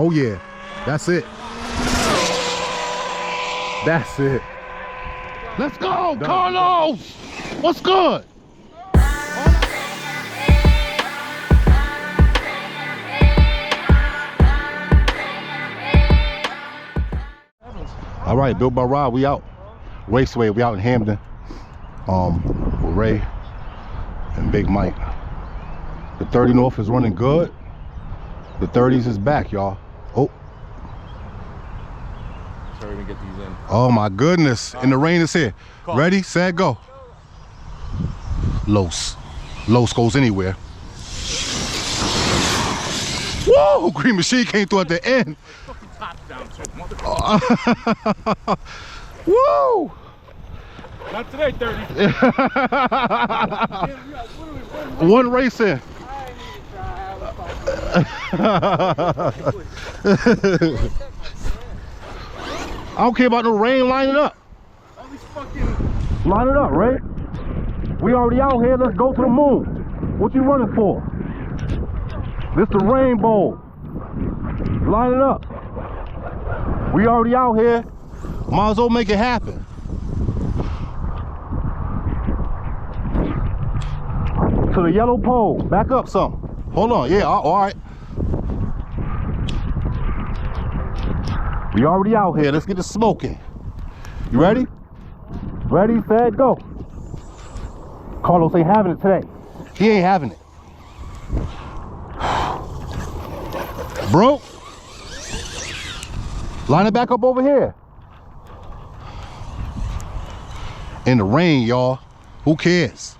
Oh yeah, that's it. That's it. Let's go, Carlos. What's good? All right, Built by Rod, we out. Raceway, we out in Hamden. With Ray and Big Mike. The 30 North is running good. The 30s is back, y'all. Oh. Sorry to get these in. Oh my goodness. And the rain is here. Ready, set, go. Los goes anywhere. Whoa! Green Machine came through at the end. Woo! Not today, 30. One race in. I don't care about no rain. Line it up. Line it up, Ray. We already out here. Let's go to the moon. What you running for? This the rainbow. Line it up. We already out here. Might as well make it happen. To the yellow pole. Back up some. Hold on. Yeah, all right. We already out here. Let's get it smoking. You ready? Ready, set, go. Carlos ain't having it today. He ain't having it. Bro. Line it back up over here. In the rain, y'all. Who cares?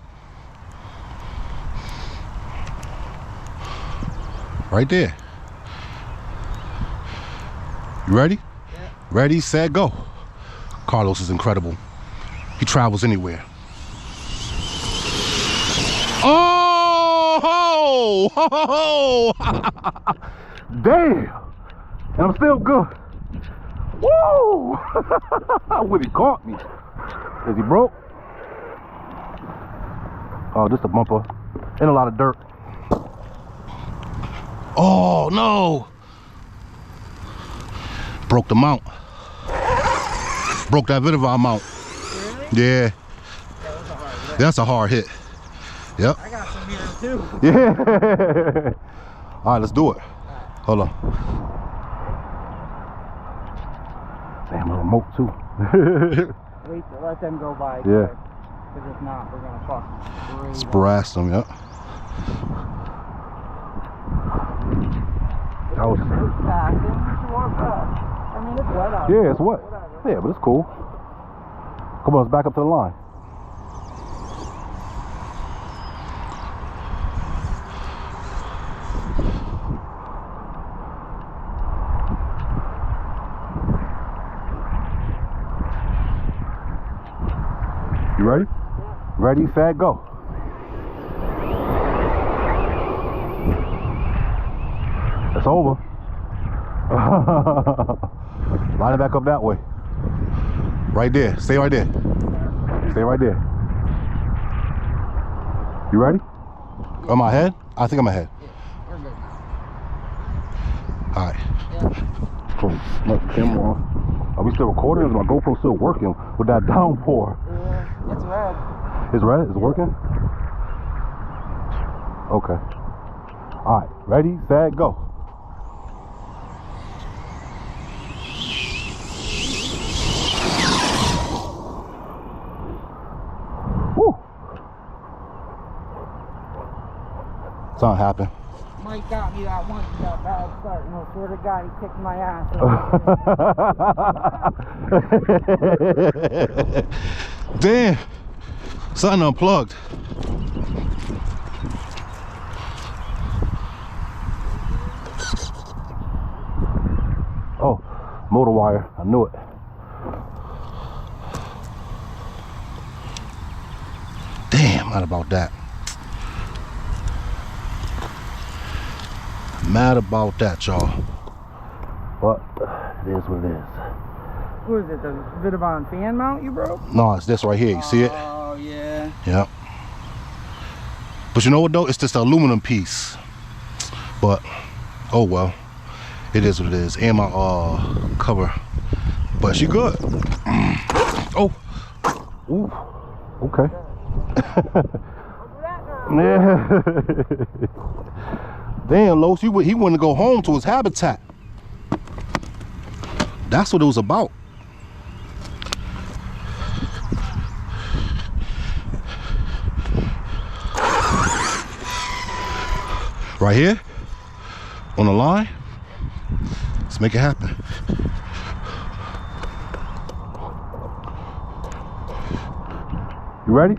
Right there. You ready? Yeah. Ready, set, go. Carlos is incredible. He travels anywhere. Oh! Damn! And I'm still good. Woo! When he caught me. Is he broke? Oh, just a bumper. And a lot of dirt. Oh, no! Broke the mount. Broke that Vitivar mount. Really? Yeah. That's a hard hit. Yep. I got some here too. Yeah. All right, let's do it. Hold on. Damn, a remote too. Wait, let them go by. Yeah. Because if not, we're gonna fucking Sprast them, yep. That was. I mean, it's wet out. Yeah, it's wet. Yeah, but it's cool. Come on, let's back up to the line. You ready? Yeah. Ready, set, go. It's over. Line it back up that way. Right there. Stay right there. Stay right there. You ready? Am I ahead? I think I'm ahead. Yeah, we're good. All right. Yeah. Cool. Look, camera on. Are we still recording? Is my GoPro still working with that downpour? Yeah, it's red. It's red? Is it working? Okay. All right. Ready, set, go. Woo! Something happened. Mike got me that once, that bad start, and I swear to God, he kicked my ass. Damn, something unplugged. Oh, motor wire, I knew it. Damn, mad about that. Mad about that, y'all. But it is what it is. What is it, the Vitivar fan mount you broke? No, it's this right here. You see it? Oh, yeah. Yep. But you know what though? It's just an aluminum piece. But, oh well. It is what it is. And my cover. But she good. Oh. Ooh. Okay. Yeah. Damn, Los, he wanted to go home to his habitat. That's what it was about. Right here, on the line. Let's make it happen. You ready?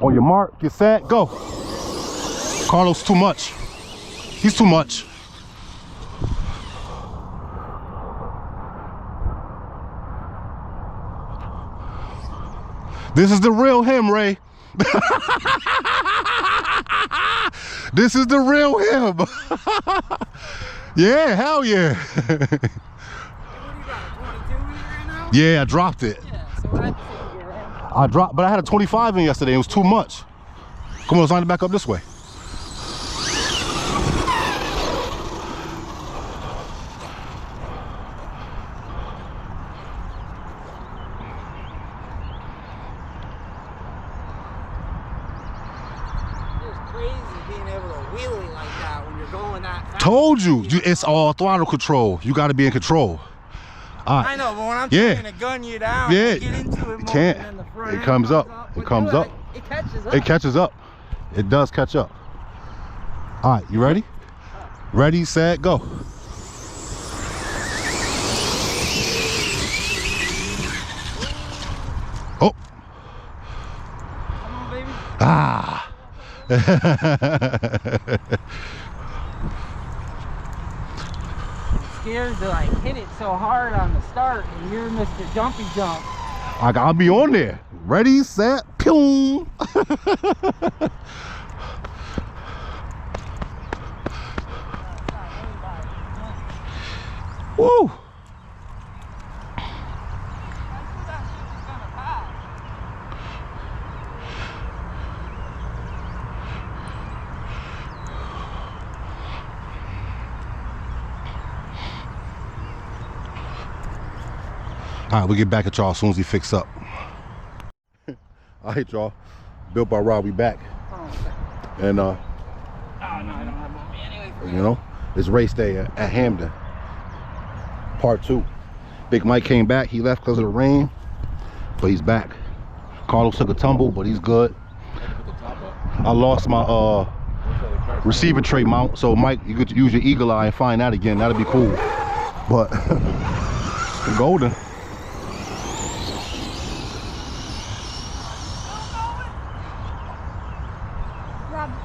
On your mark, get set, go. Carlos, too much. He's too much. This is the real him, Ray. This is the real him. Yeah, hell yeah. What do you got, a 22 right now? Yeah, I dropped it. Yeah, so that's it. I dropped, but I had a 25 in yesterday. It was too much. Come on, let's line it back up this way. Told you, it's all throttle control. You got to be in control. All right. I know, but when I'm trying to gun you down, yeah, get into it more can't. than the front It comes up. It comes up. It catches up. It catches up. It does catch up. All right, you ready? Ready, set, go. Oh. Come on, baby. Ah. Scared to like hit it so hard on the start, and you're Mr. Jumpy Jump. I'll be on there. Ready, set, pew. Woo. All right, we'll get back at y'all as soon as he fix up. All right, y'all. Built by Rob, we back. And oh, no, I don't have money anyway. you know, it's race day at Hamden. Part 2. Big Mike came back. He left because of the rain, but he's back. Carlos took a tumble, but he's good. I lost my receiver tray mount, so Mike, you could use your eagle eye and find that again. That'd be cool. But golden.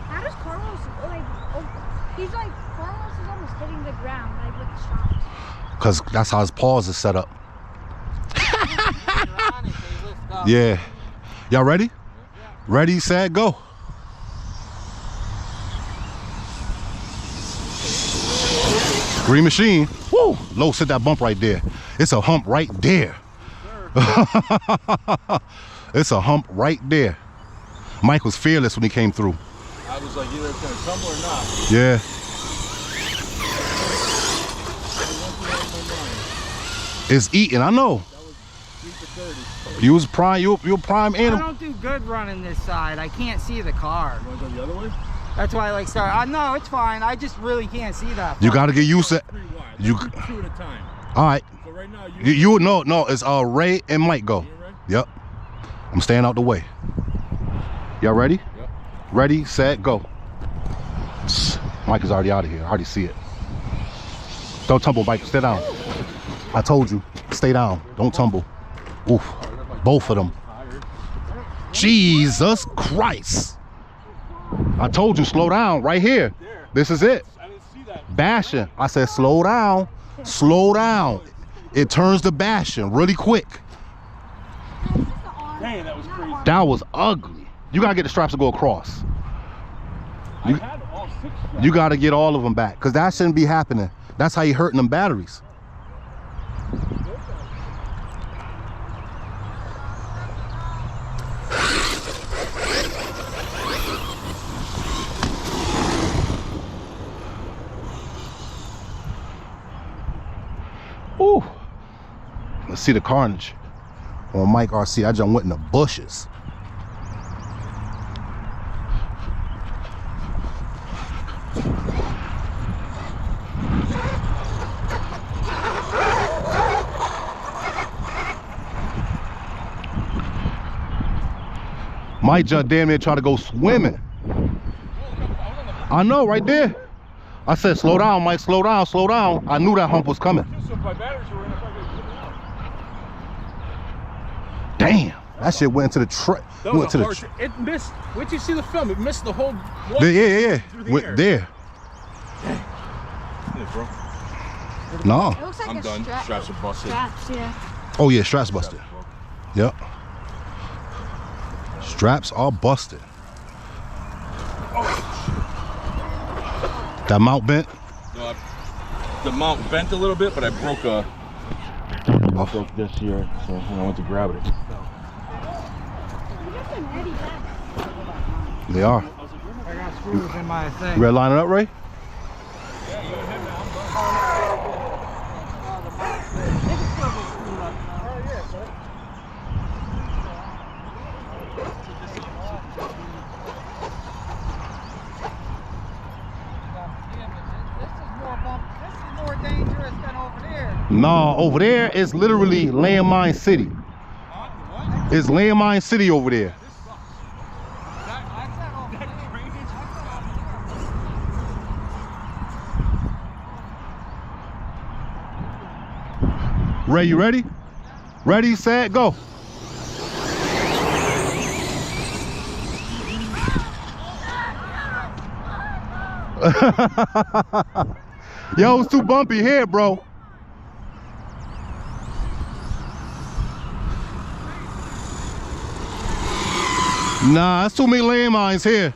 How does Carlos, like, he's like, Carlos is almost hitting the ground, like, with the shots. Because that's how his paws is set up. Yeah. Y'all ready? Ready, set, go. Green machine. Woo! Low, sit that bump right there. It's a hump right there. It's a hump right there. Mike was fearless when he came through. I was like, either it's gonna tumble or not. Yeah. It's eating, I know. That was 3 for 30. You was prime, you prime I animal. don't do good running this side. I can't see the car. You wanna go the other way? That's why I like start. No, it's fine. I just really can't see that. You got to get used to. 3 wide. You. Let's do 2 at a time. All right. So right now You no, it's Ray and Mike go. Ray? Yep. I'm staying out the way. Y'all ready? Yep. Ready, set, go. Mike is already out of here. I already see it. Don't tumble, Mike. Stay down. I told you. Stay down. Don't tumble. Oof. Both of them. Jesus Christ. I told you, slow down right here. This is it. I didn't see that. Bashing. I said, slow down. Slow down. It turns to bashing really quick. Dang, that was crazy. That was ugly. You gotta get the straps to go across. I had all 6 straps. You gotta get all of them back, because that shouldn't be happening. That's how you hurting them batteries. Let's see the carnage on Mike RC. I just went in the bushes. Mike just damn near try to go swimming. I know, right there. I said, slow down, Mike, slow down, slow down. I knew that hump was coming. Damn, that shit went into the track. Went to the it missed. Wait till you see the film. It missed the whole. yeah. Went there. Yeah, bro. No. It looks like I'm a done. Straps are busted. Straps, yeah. Oh yeah, straps busted. Yep. Straps are busted. That mount bent? No, the mount bent a little bit, but I broke this here, so I went to grab it. They are. I got screws in my thing. You ready to line it up, Ray? No, over there is literally landmine city. It's landmine city over there. Ray, you ready? Ready, set, go. Yo, it's too bumpy here, bro. Nah, it's too many landmines here.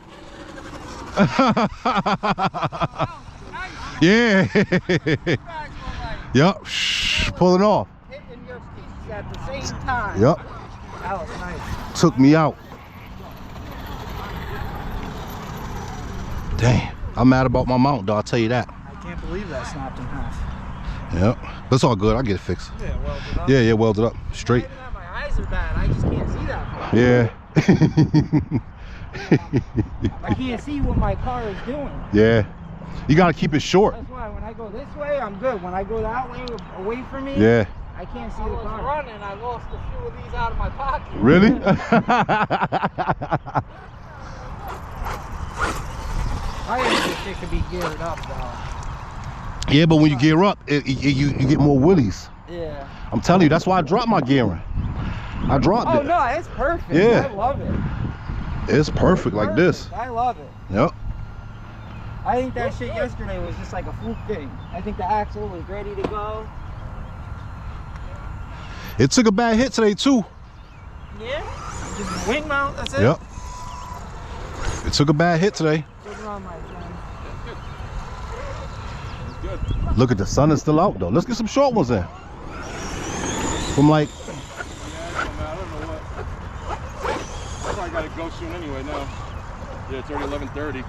Yeah. Yup. Pulling off. Hitting your pieces at the same time. Yup. That was nice. Took me out. Damn. I'm mad about my mount, though, I'll tell you that. I can't believe that snapped in half. Yep. But it's all good. I'll get it fixed. Yeah, welded up. Yeah, welded up. Straight. Even that my eyes are bad. I just can't see that far. Yeah. I can't see what my car is doing. Yeah. You gotta keep it short. That's why when I go this way, I'm good. When I go that way, away from me, Yeah. I can't see the car. I was running. I lost a few of these out of my pocket. Really? I think this shit could be geared up, though. Yeah, but when you gear up, you get more willies. Yeah. I'm telling you, that's why I dropped my gearing. I dropped it. Oh no, it's perfect. Yeah. I love it. It's perfect like this. I love it. Yep. I think that shit yesterday was just like a fluke thing. I think the axle was ready to go. It took a bad hit today too. Yeah. Just wing mount, that's it. Yep. It took a bad hit today. Good run, my friend. Good. Look at the sun is still out though. Let's get some short ones in. From like. I don't know what. I probably gotta go soon anyway now. Yeah, it's already 11:30.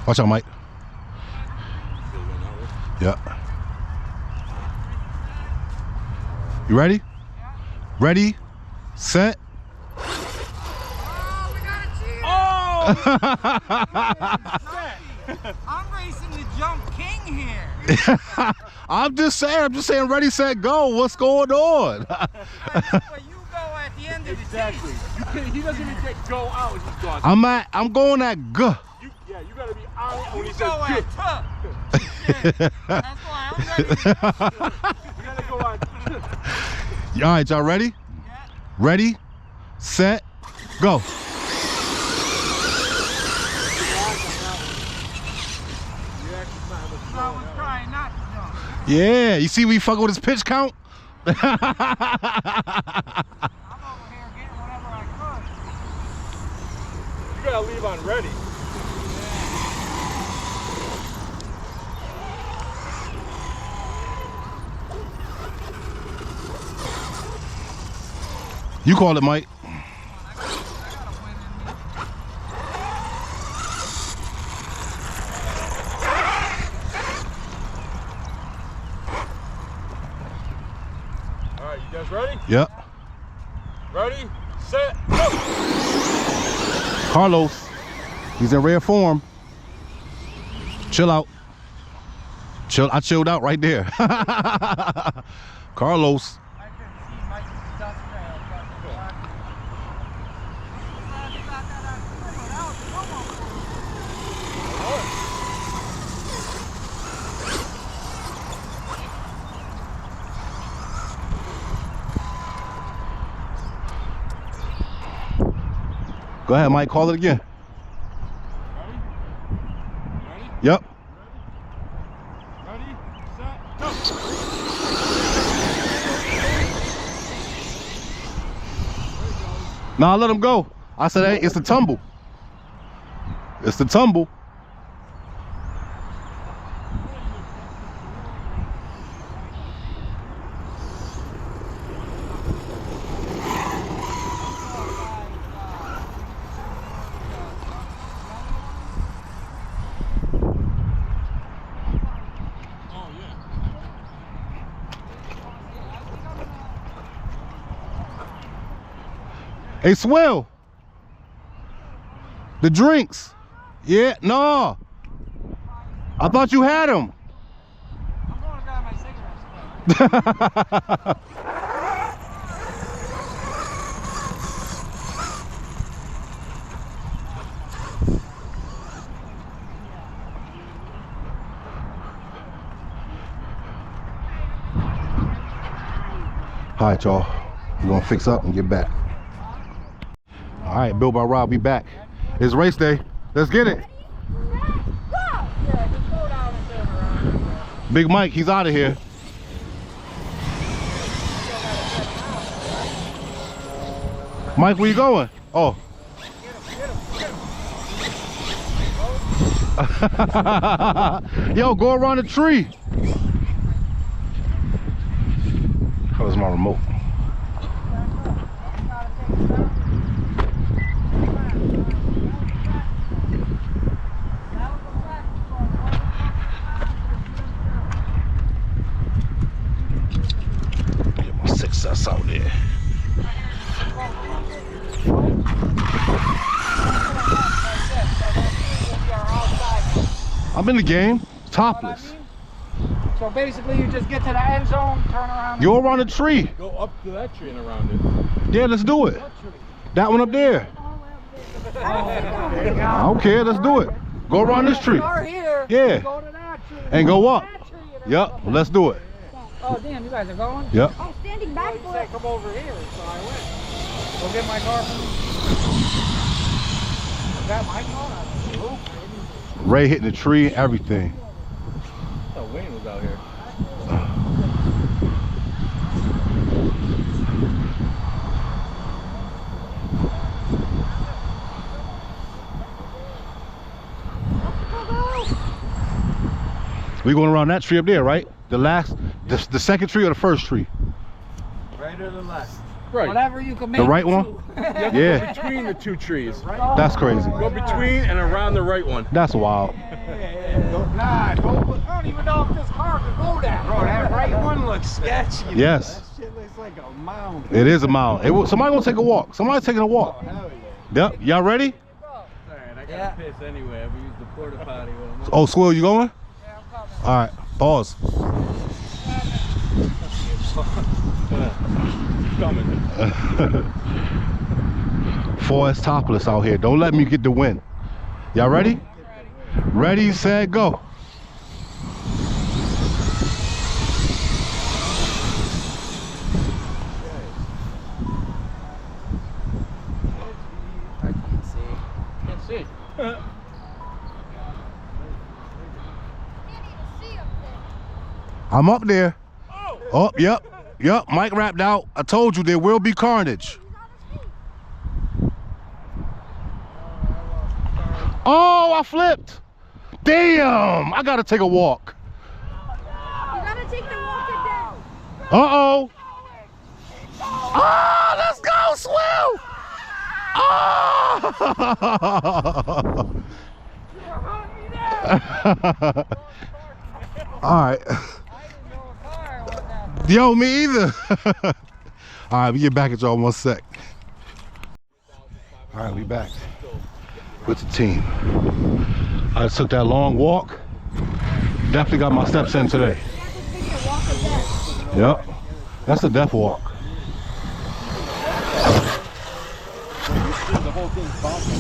Watch out, Mike. Yeah. You ready? Yeah. Ready, set. Oh, we got a cheer! Oh! I'm racing the jump king here. I'm just saying, ready, set, go. What's going on? Where you go at the end of the Exactly. He doesn't even get go out. He's gone. I'm going at G. Yeah, you gotta be on it when he You says go good. at Shit. That's why I'm ready. You gotta go on. All right, y'all ready? Yeah. Ready, set, go. I was trying not to jump. Yeah, you see we fucking with his pitch count? I'm over here getting whatever I could. You gotta leave on ready. You call it, Mike. All right, you guys ready? Yep. Ready, set, go! Carlos, he's in red form. Chill out. Chill. I chilled out right there. Carlos. I couldn't see Mike's dust trail, but Go ahead, Mike. Call it again. Ready? Ready? Yep. Ready, set, go! Nah, let him go. I said, hey, it's the tumble. It's the tumble. Hey, Swell. The drinks. Yeah, no. I thought you had them. I'm going to grab my cigarettes. All right, y'all. We're gonna fix up and get back. All right, Bill by Rob, we back. It's race day. Let's get it. Big Mike, he's out of here. Mike, where you going? Oh. Yo, go around the tree. How's my remote? Get my success out there. I'm in the game, topless. So basically, you just get to the end zone, turn around. Go around the tree. Go up to that tree and around it. Yeah, let's do it. That one up there. I don't care, let's do it. Go around this tree. Here, Yeah. go to that tree. And go up. Yep, let's do it. Oh, damn, you guys are going? Yep. Oh, standing back You for said it. come over here, so I went. Go get my car from you. Is that my car? Who? Ray hitting the tree, everything. Oh, Wayne was out here. We going around that tree up there, right? The second tree or the first tree? Right or the left? Right. Whatever you can make. The right one? You have to Yeah. go between the two trees. That's crazy. Go between and around the right one. That's wild. Nah, I don't even know if this car could go that. Bro, that right one looks sketchy. Yes. That shit looks like a mound. It is a mound. Somebody gonna take a walk. Somebody's taking a walk. Oh, hell yeah. Yep. Y'all ready? Alright, I Yeah. piss anyway. We use the porta potty when I'm Oh, Squill, you going? Yeah, I'm coming. All right. Pause. coming. Forest topless out here. Don't let me get the win. Y'all ready? Ready, set, go. I can't see. Can't see. Can't even see up there. I'm up there. Oh, yep. Yep. Mike wrapped out. I told you there will be carnage. Oh, I flipped. Damn. I got to take a walk. You gotta take the walk it down. Uh-oh. Oh, let's go, All right. Yo, me either. All right, we get back at y'all in 1 sec. All right, we back with the team. I just took that long walk. Definitely got my steps in today. Yep, that's the death walk. The whole thing's bouncing.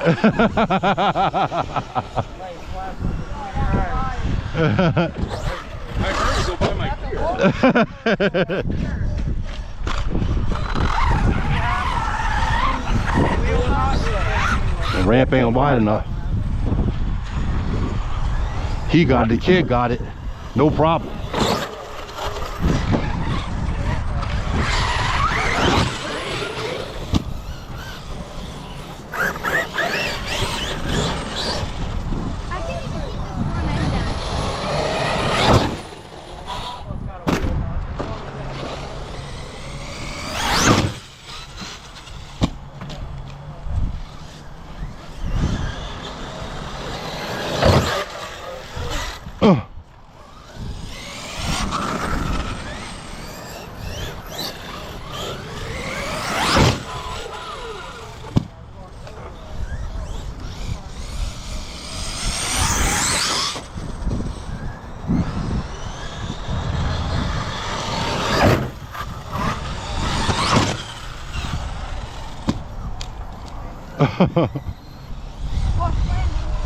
Hey, I heard you go by my gear. The ramp ain't wide enough. He got it, the kid got it. No problem.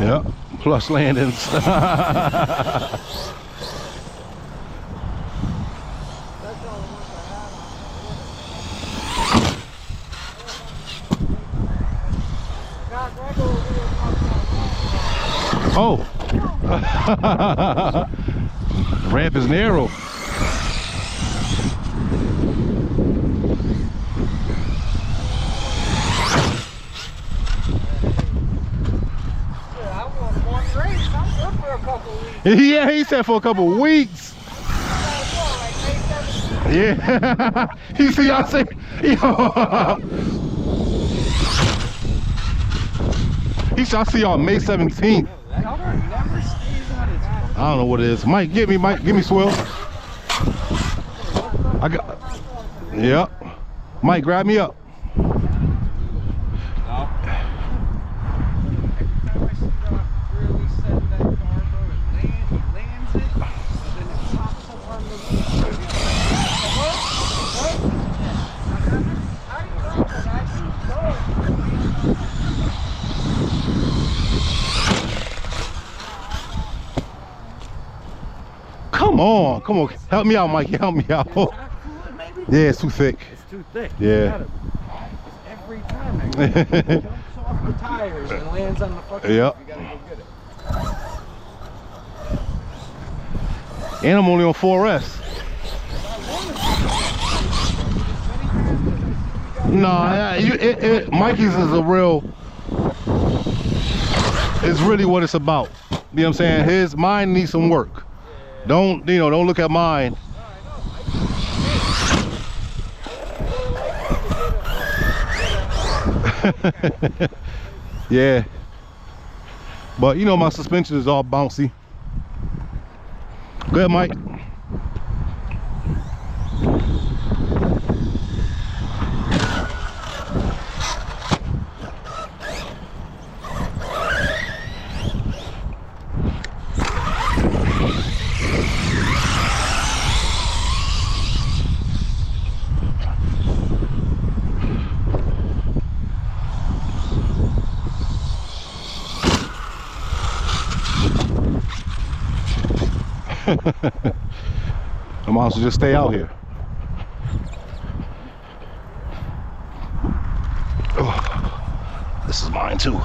Yep, plus landings. Oh, the ramp is narrow. Yeah, he said for a couple of weeks. Yeah, he see y'all say, yo. He said I see y'all May 17th. I don't know what it is. Mike, give me Swill. I got. Yep. Mike, grab me up. Come on, help me out, Mike. Help me out. Yeah, it's too thick. It's too thick. Yeah. Every time it jumps off the tires and lands on the fucking Yep. You gotta go get it. And I'm only on 4S. No, Mikey's is a real. It's really what it's about. You know what I'm saying? Mine needs some work. Don't look at mine. Yeah, but my suspension is all bouncy. Go ahead, Mike. I might as well just stay out here. Oh, this is mine too.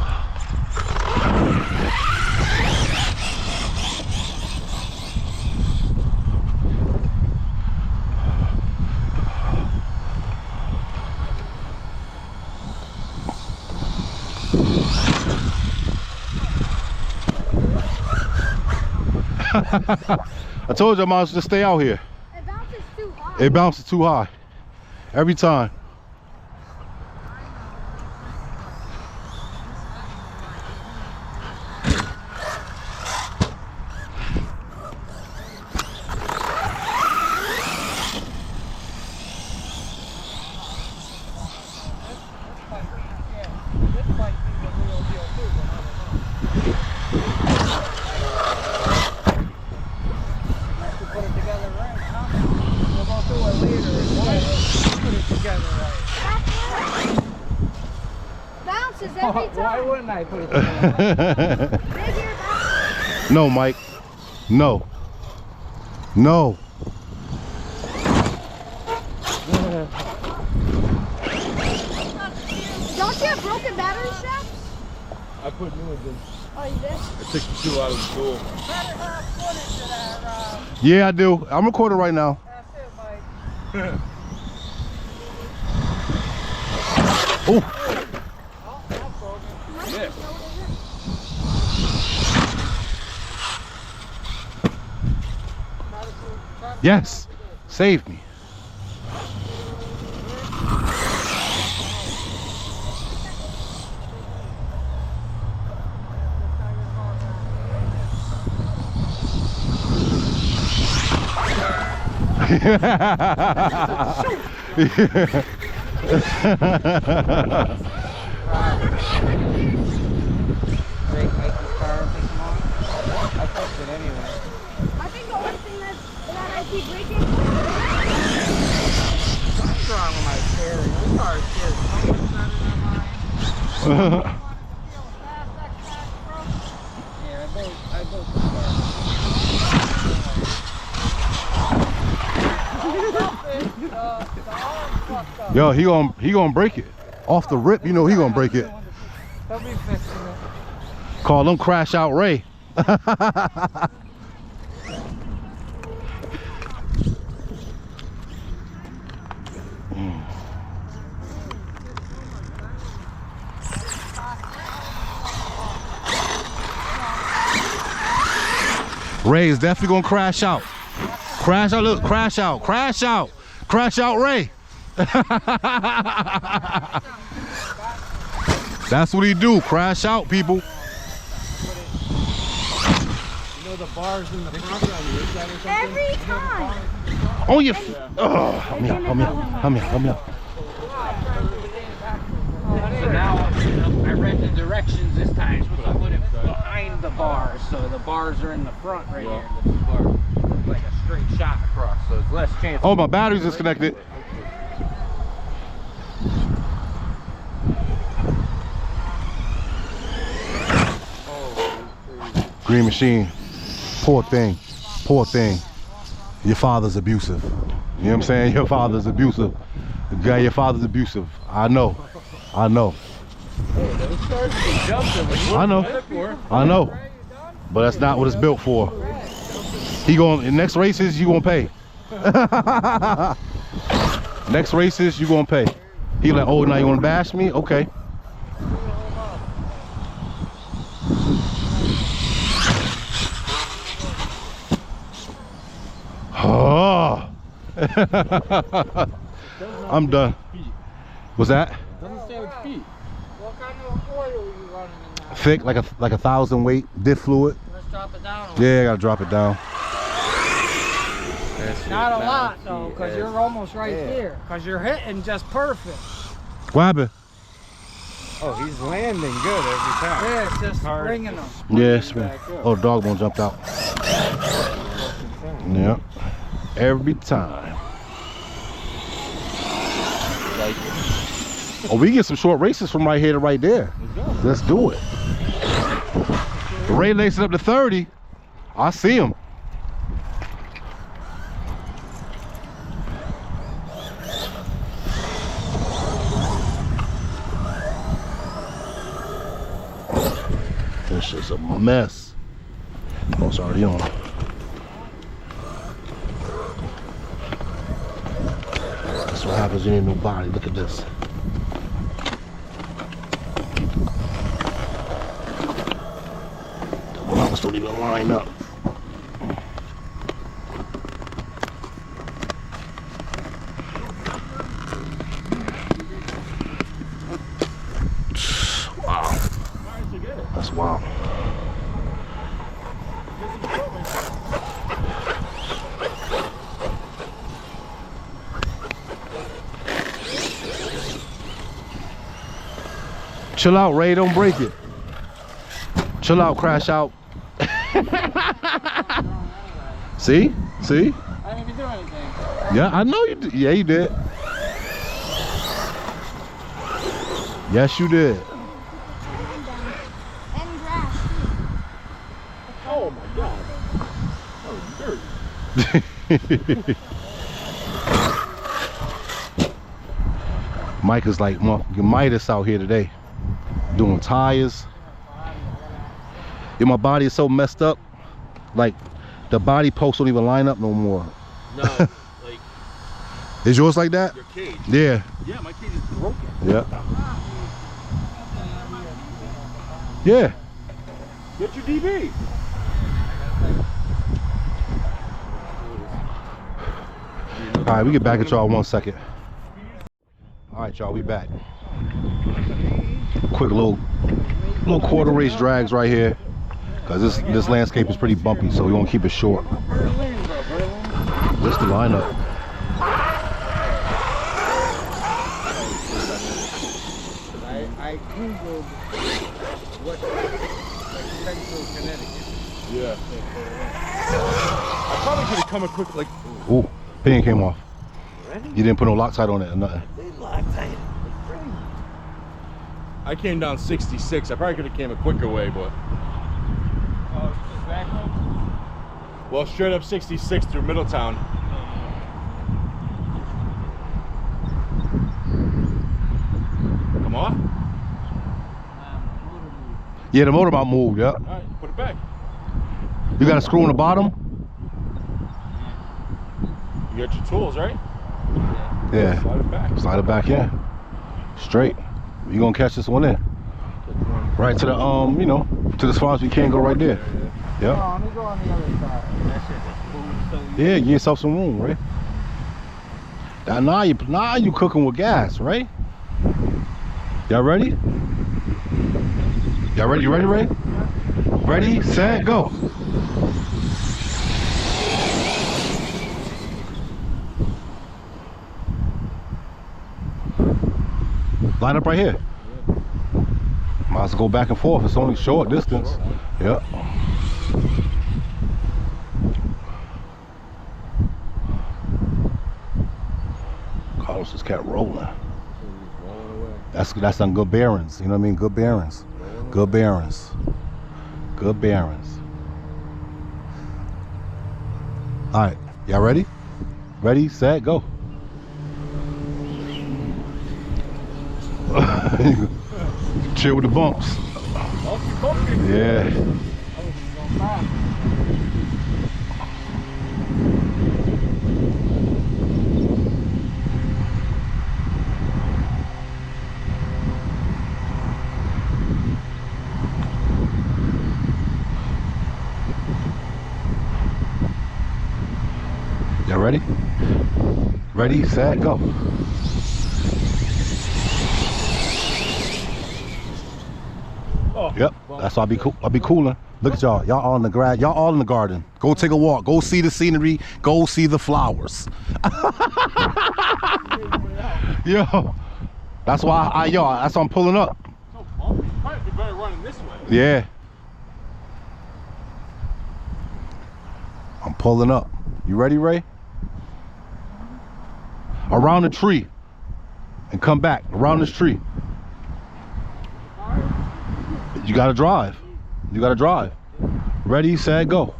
I told you I might as well just stay out here. It bounces too high. It bounces too high. Every time. Bounces every time. Why wouldn't I put it together? No, Mike. No. No. Don't you have broken battery straps? I put new ones in. Oh, you did? I took the 2 out of the school. Yeah, I do. I'm recording right now. Oh. Yeah. Yes. Save me. I think the only thing that I keep breaking is What's wrong with my steering? This car is so much better than mine. Yeah, I both Yo, he gonna break it. Off the rip, you know he gonna break it. He'll be fixing it. Call him Crash Out Ray. Ray is definitely gonna crash out. Crash out, look, crash out, crash out, crash out, Ray. That's what he do, crash out, people. You know the bars in the front on your side or something? every time. Oh, you. Oh, help me out, help me out, help me out, help me out. So now I read the directions this time. So I put it behind the bars, so the bars are in the front right here. The two bars. It's like a straight shot across, so it's less chance. Oh, my battery's disconnected. Green machine. Poor thing. Poor thing. Your father's abusive. You know what I'm saying? Your father's abusive. The guy, your father's abusive. I know. I know. I know. I know. But that's not what it's built for. He going in next races, you gonna pay. Next races, you gonna pay. He like, oh, now you wanna bash me? Okay. Oh. I'm done. What's that? Doesn't say with feet. What kind of oil are you running in now? Thick, like a 1,000 weight, diff fluid. Let's drop it down. Yeah, I gotta drop it down. Not a lot though, because you're almost right there. Because you're hitting just perfect. What happened? Oh, he's landing good every time. Yeah, it's just bringing them. Yes, man. Oh, the dog won't jump out. Yep. Every time. Oh, we get some short races from right here to right there. Let's do it. Ray lacing up to 30. I see him. This is a mess. Oh, it's already on. That's what happens when you need a new body. Look at this. The mouths don't even line up. wild. Chill out, Ray, don't break it. Chill out, crash out. See? See? I didn't even do anything. Yeah, I know you did. Yeah, you did. Yes, you did. And grass. Oh my god. Oh, dirt. Mike is like Midas out here today, doing tires. Yeah, my body is so messed up, like the body posts don't even line up no more. No, like Is yours like that? your cage. Yeah. Yeah, my cage is broken. Yeah. Yeah. Get your DB. All right, we get back at y'all 1 second. All right, y'all, we back. Quick little quarter race drags right here, cause this landscape is pretty bumpy, so we won't keep it short. What's the lineup? I googled what Central Connecticut. Yeah. I probably could have come a quick like. Ooh, pin came off. You didn't put no Loctite on it or nothing. I came down 66. I probably could have came a quicker way, but. Oh, it's backwards? Well, straight up 66 through Middletown. Come on. Yeah, the motor mount moved. Yep. All right, put it back. You got a screw in the bottom. You got your tools, right? Yeah. Slide it back. Slide it back in. Straight. You gonna catch this one in? Right to the you know, to the spots we can't go right there. Yep. Oh, let me go on the other side. That shit is cool. So Yeah, give yourself some room, right? Now you cooking with gas, right? Y'all ready? Y'all ready? You ready, Ray? Ready, set, go. Line up right here. Might as well go back and forth. It's only short distance. Yep. Carlos just kept rolling. That's on good bearings. You know what I mean? Good bearings. Good bearings. Good bearings. All right, y'all ready? Ready, set, go. Chill with the bumps. Yeah. Y'all ready? Ready, set, go. Yep, that's why I'll be cooling. Look at y'all. Y'all all in the grass. Y'all all in the garden. Go take a walk. Go see the scenery. Go see the flowers. Yo, that's why that's why I'm pulling up. So bumpy. Might be better running this way. Yeah. I'm pulling up. You ready, Ray? Around the tree. And come back. Around this tree. You gotta drive. You gotta drive. Ready, set, go.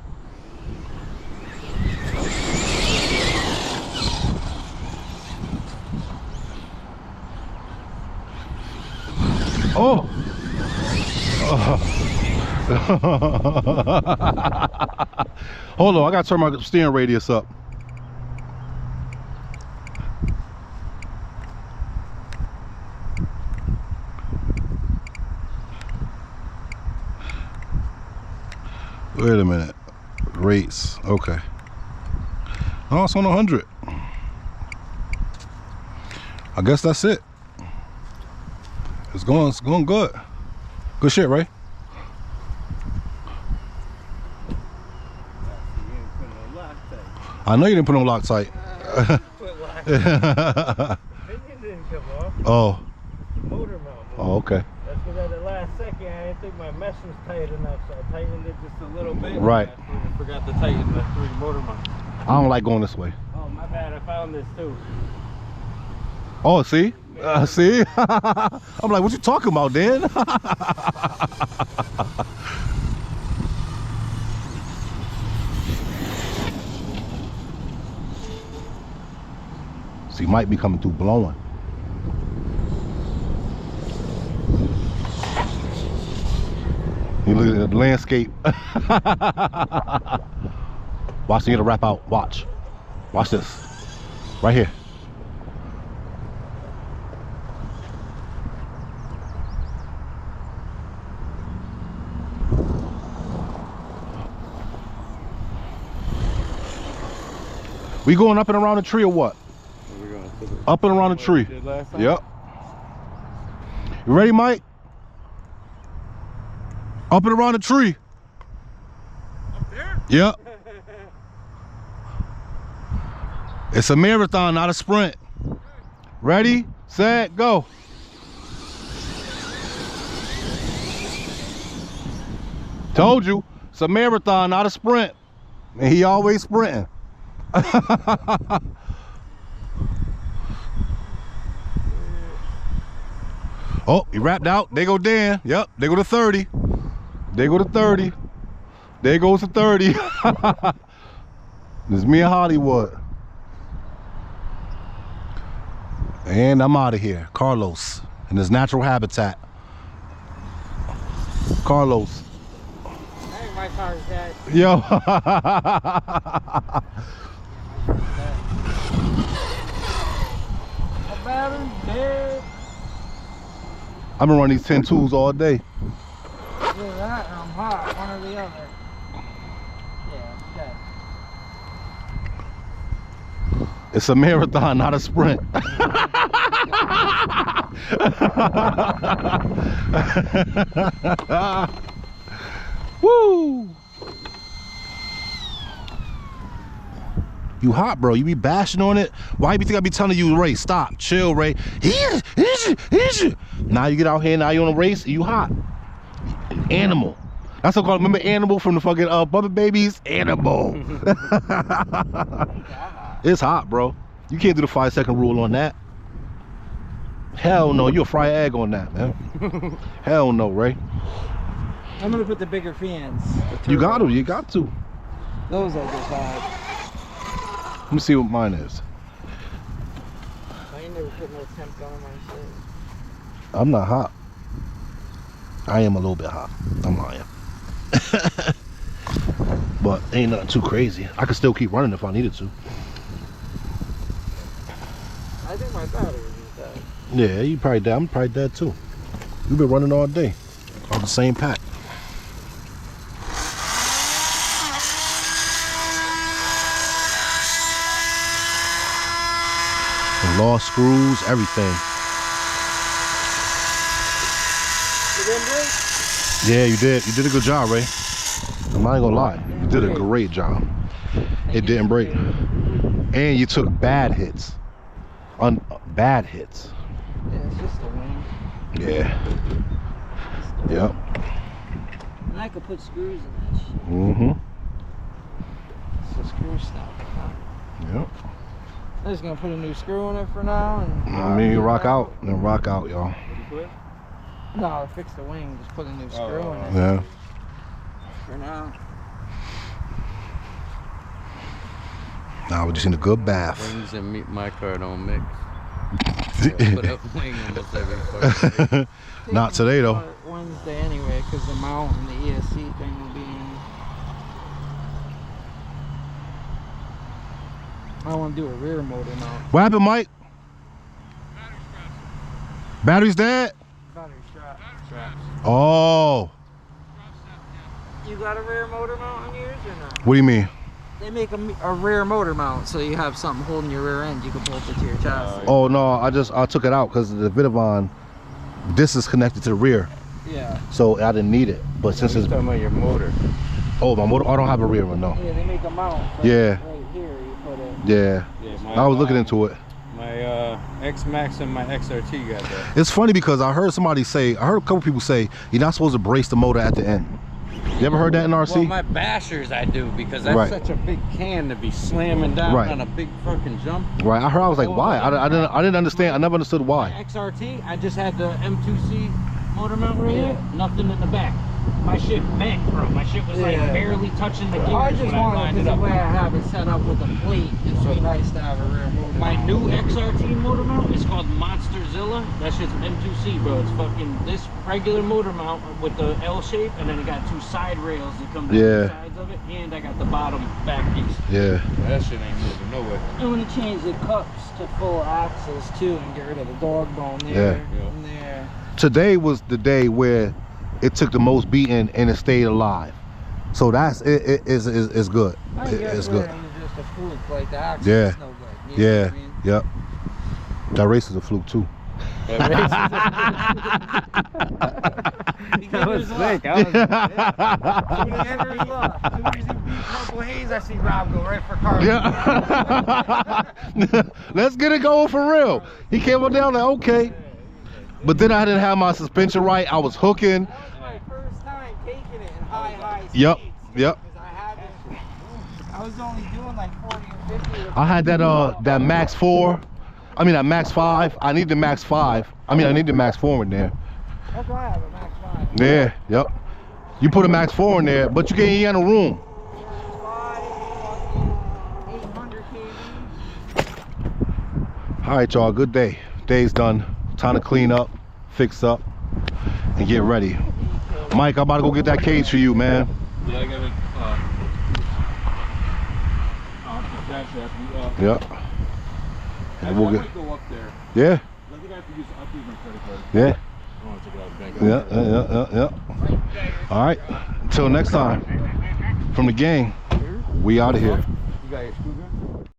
Oh. Hold on, I gotta turn my steering radius up. Wait a minute. Rates. Okay. Oh, it's on 100. I guess that's it. It's going good. Good shit, right? I know you didn't put on Loctite. Pinion didn't come off. Oh. Motor mount. Oh, okay. That's because at the last second I didn't think my mesh was tight enough, so I tightened it just a little bit. Right. I forgot to tighten the 3 motor mount. I don't like going this way. Oh, my bad. I found this too. Oh, see? See? I'm like, what you talking about, Dan? See, might be coming through blowing. You look at the landscape. Watch, you need to wrap out. Watch. Watch this. Right here. We going up and around the tree or what? We're going Up and around the tree. Yep. You ready, Mike? Up and around the tree. Up there? Yep. It's a marathon, not a sprint. Ready, set, go. Told you, it's a marathon, not a sprint. And he always sprinting. Oh, he wrapped out. There go Dan. Yep, there go to 30. There go to 30. There goes to 30. This is me in Hollywood. And I'm out of here. Carlos in his natural habitat. Carlos. Hey, my car's dead. Yo. My battery's dead. I've been running these 10 tools all day. Either that or I'm hot, one or the other. Yeah, it's dead. It's a marathon, not a sprint. Woo! You hot, bro. You be bashing on it. Why you think I be telling you, Ray, stop, chill, Ray. Now you get out here, now you on a race, you hot. Animal. That's what I call it. Remember Animal from the fucking Bubba Babies? Animal. It's hot, bro. You can't do the 5-second rule on that. Hell no, you'll fry an egg on that, man. Hell no, Ray. I'm gonna put the bigger fans. You got to, you got to. Those I just had. Let me see what mine is. I ain't never put no temp on my shit. I'm not hot. I am a little bit hot. I'm lying. But ain't nothing too crazy. I could still keep running if I needed to. I think my battery is dead. Yeah, you probably dead. I'm probably dead too. We've been running all day on the same pack. The lost screws, everything. You didn't break? Yeah, you did. You did a good job, Ray. I'm not gonna lie. You did a great job. It didn't break. And you took bad hits. Bad hits. Yeah, it's just a wing. Yeah. Yep. And I could put screws in that shit. Mm-hmm. It's a screw stop. Yep. I'm just gonna put a new screw in it for now. And I mean, you rock out. Then rock out, y'all. no, I'll fix the wing. Just put a new screw in it Yeah. for now. Now we just need a good bath. Wings and meat, my car don't mix. Put up wing almost every fucking day. Not today though. Wednesday anyway, because the mount and the ESC thing will be in. I want to do a rear motor mount. What happened, Mike? Battery's dead? Battery straps. Oh. You got a rear motor mount on yours or not? What do you mean? They make a rear motor mount, so you have something holding your rear end. You can bolt it to your chassis. Oh no, I took it out because the Vidavon, this is connected to the rear, Yeah. so I didn't need it. But since it's talking about your motor. my motor, I don't have a rear one, no. Yeah, they make a mount. For Yeah. Right here, you Yeah. I was looking into it. My X-Max and my XRT got that. It's funny because I heard somebody say, I heard a couple people say, you're not supposed to brace the motor at the end. You ever heard that in RC? Well, my bashers I do, because that's such a big can to be slamming down on a big fucking jump. Right. I heard. I was like, why? I didn't understand. I never understood why. My XRT, I just had the M2C motor mount right here. Nothing in the back. My shit bent, bro. My shit was like barely touching the gears. I just when wanted I lined it the up. way I have it set up with a plate. It's so nice to have a rear motor. My new XRT motor mount is called Monsterzilla. That shit's M2C, bro. It's fucking this regular motor mount with the L shape, and then it got 2 side rails that come down the sides of it, and I got the bottom back piece. Yeah. That shit ain't moving nowhere. I'm gonna change the cups to full axles too, and get rid of the dog bone there and there. Today was the day where it took the most beating and it stayed alive. So that's it's good. It's good. Just a fluke, like the axle is no good. You know what I mean? Yep. That race is a fluke too. That was sick. Purple Haze, I see Rob go right for car. Yeah. Let's get it going for real. He came on down like, okay. But then I didn't have my suspension right. I was hooking. That was my first time taking it in high speeds. Yep. Because I was only doing like 40 or 50. I had that Max 4. I mean that Max 5. I need the Max 5. I mean I need the Max 4 in there. That's why I have a Max 5. Yeah, yep. You put a Max 4 in there, but you can't get in the room. 800 kV. All right, y'all, good day. Day's done. Time to clean up, fix up, and get ready. Mike, I'm about to go get that cage for you, man. Yeah, I gotta dash that. Yep. And we'll I get. might go up there. Yeah. I think I have to use my credit card. Yeah. I don't want to take it out of the bank. Yeah. All right. Until next time, from the gang, we out of here. You got your screwdriver?